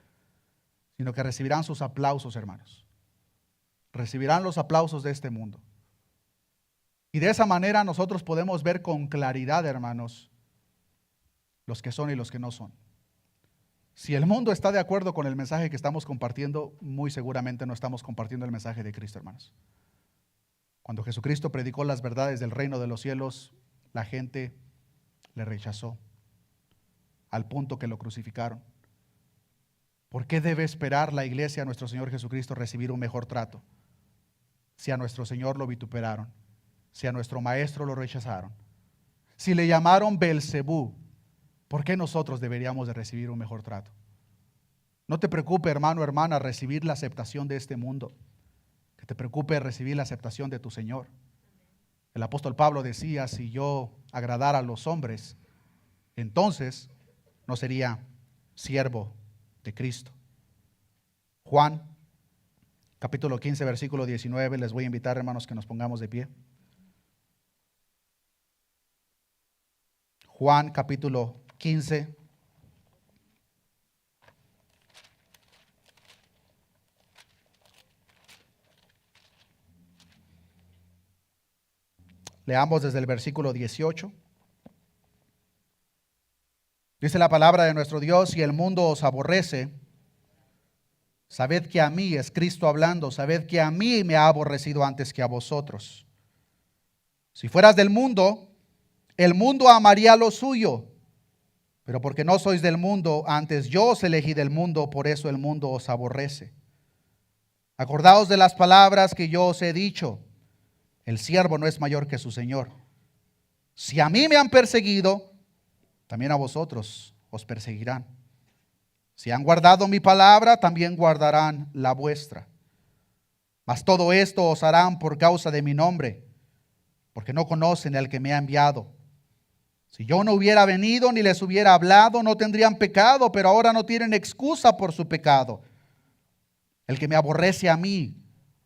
sino que recibirán sus aplausos, hermanos. Recibirán los aplausos de este mundo. Y de esa manera nosotros podemos ver con claridad, hermanos, los que son y los que no son. Si el mundo está de acuerdo con el mensaje que estamos compartiendo, muy seguramente no estamos compartiendo el mensaje de Cristo, hermanos. Cuando Jesucristo predicó las verdades del reino de los cielos, la gente le rechazó al punto que lo crucificaron. ¿Por qué debe esperar la iglesia a nuestro Señor Jesucristo recibir un mejor trato? Si a nuestro Señor lo vituperaron, si a nuestro Maestro lo rechazaron, si le llamaron Belcebú, ¿por qué nosotros deberíamos de recibir un mejor trato? No te preocupe, hermano, hermana, recibir la aceptación de este mundo. Que te preocupe recibir la aceptación de tu Señor. El apóstol Pablo decía, si yo agradara a los hombres, entonces no sería siervo de Cristo. Juan, capítulo 15, versículo 19, les voy a invitar, hermanos, que nos pongamos de pie. Juan, capítulo 15. Leamos desde el versículo 18. Dice la palabra de nuestro Dios: si el mundo os aborrece, sabed que a mí, es Cristo hablando, sabed que a mí me ha aborrecido antes que a vosotros. Si fueras del mundo, el mundo amaría lo suyo, pero porque no sois del mundo, antes yo os elegí del mundo, por eso el mundo os aborrece. Acordaos de las palabras que yo os he dicho: el siervo no es mayor que su Señor. Si a mí me han perseguido, también a vosotros os perseguirán. Si han guardado mi palabra, también guardarán la vuestra. Mas todo esto os harán por causa de mi nombre, porque no conocen al que me ha enviado. Si yo no hubiera venido ni les hubiera hablado, no tendrían pecado, pero ahora no tienen excusa por su pecado. El que me aborrece a mí,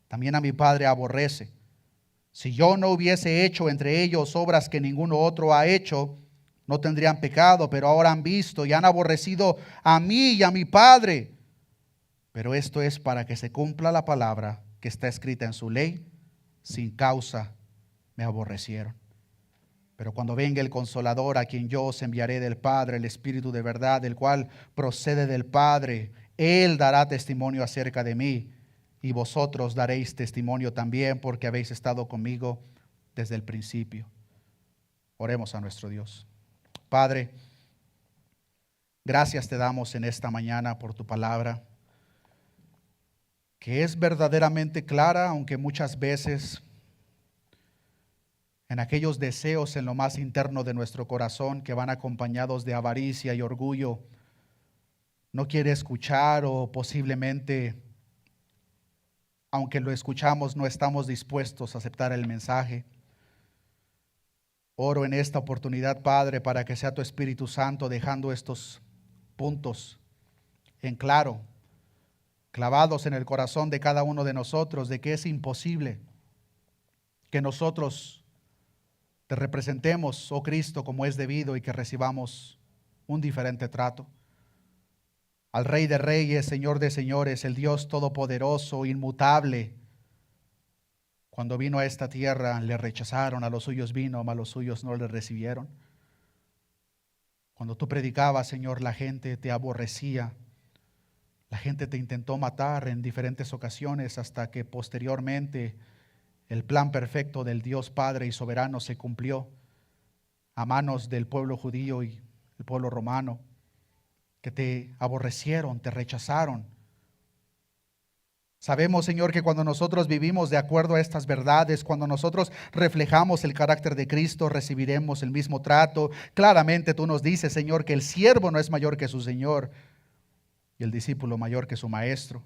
también a mi Padre aborrece. Si yo no hubiese hecho entre ellos obras que ninguno otro ha hecho, no tendrían pecado, pero ahora han visto y han aborrecido a mí y a mi Padre. Pero esto es para que se cumpla la palabra que está escrita en su ley: sin causa me aborrecieron. Pero cuando venga el Consolador, a quien yo os enviaré del Padre, el Espíritu de verdad, el cual procede del Padre, Él dará testimonio acerca de mí, y vosotros daréis testimonio también, porque habéis estado conmigo desde el principio. Oremos a nuestro Dios. Padre, gracias te damos en esta mañana por tu palabra, que es verdaderamente clara, aunque muchas veces en aquellos deseos en lo más interno de nuestro corazón que van acompañados de avaricia y orgullo, no quiere escuchar, o posiblemente, aunque lo escuchamos, no estamos dispuestos a aceptar el mensaje. Oro en esta oportunidad, Padre, para que sea tu Espíritu Santo dejando estos puntos en claro, clavados en el corazón de cada uno de nosotros, de que es imposible que nosotros te representemos, oh Cristo, como es debido y que recibamos un diferente trato. Al Rey de Reyes, Señor de Señores, el Dios todopoderoso, inmutable. Cuando vino a esta tierra le rechazaron, a los suyos vino, mas los suyos no le recibieron. Cuando tú predicabas, Señor, la gente te aborrecía. La gente te intentó matar en diferentes ocasiones hasta que posteriormente el plan perfecto del Dios Padre y soberano se cumplió a manos del pueblo judío y el pueblo romano, que te aborrecieron, te rechazaron. Sabemos, Señor, que cuando nosotros vivimos de acuerdo a estas verdades, cuando nosotros reflejamos el carácter de Cristo, recibiremos el mismo trato. Claramente tú nos dices, Señor, que el siervo no es mayor que su Señor y el discípulo mayor que su maestro.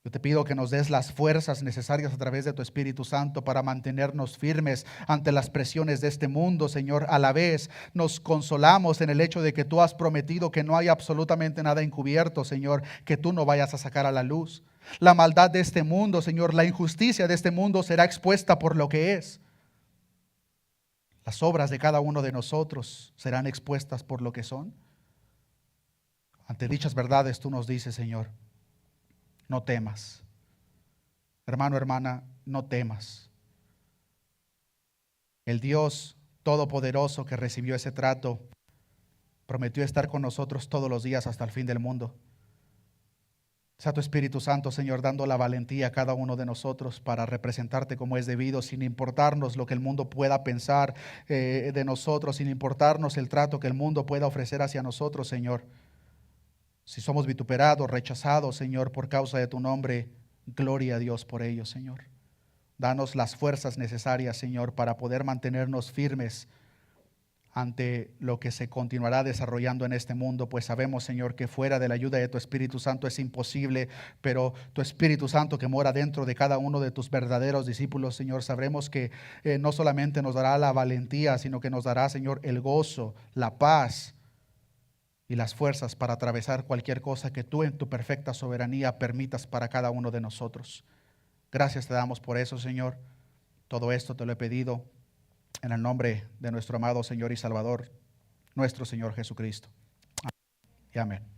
Yo te pido que nos des las fuerzas necesarias a través de tu Espíritu Santo para mantenernos firmes ante las presiones de este mundo, Señor. A la vez nos consolamos en el hecho de que tú has prometido que no hay absolutamente nada encubierto, Señor, que tú no vayas a sacar a la luz. La maldad de este mundo, Señor, la injusticia de este mundo será expuesta por lo que es. Las obras de cada uno de nosotros serán expuestas por lo que son. Ante dichas verdades tú nos dices, Señor, no temas. Hermano, hermana, no temas. El Dios todopoderoso que recibió ese trato prometió estar con nosotros todos los días hasta el fin del mundo. Sea tu Espíritu Santo, Señor, dando la valentía a cada uno de nosotros para representarte como es debido, sin importarnos lo que el mundo pueda pensar de nosotros, sin importarnos el trato que el mundo pueda ofrecer hacia nosotros, Señor. Si somos vituperados, rechazados, Señor, por causa de tu nombre, gloria a Dios por ello, Señor. Danos las fuerzas necesarias, Señor, para poder mantenernos firmes ante lo que se continuará desarrollando en este mundo, pues sabemos, Señor, que fuera de la ayuda de tu Espíritu Santo es imposible, pero tu Espíritu Santo que mora dentro de cada uno de tus verdaderos discípulos, Señor, sabremos que no solamente nos dará la valentía, sino que nos dará, Señor, el gozo, la paz y las fuerzas para atravesar cualquier cosa que tú en tu perfecta soberanía permitas para cada uno de nosotros. Gracias te damos por eso, Señor. Todo esto te lo he pedido en el nombre de nuestro amado Señor y Salvador, nuestro Señor Jesucristo. Amén y amén.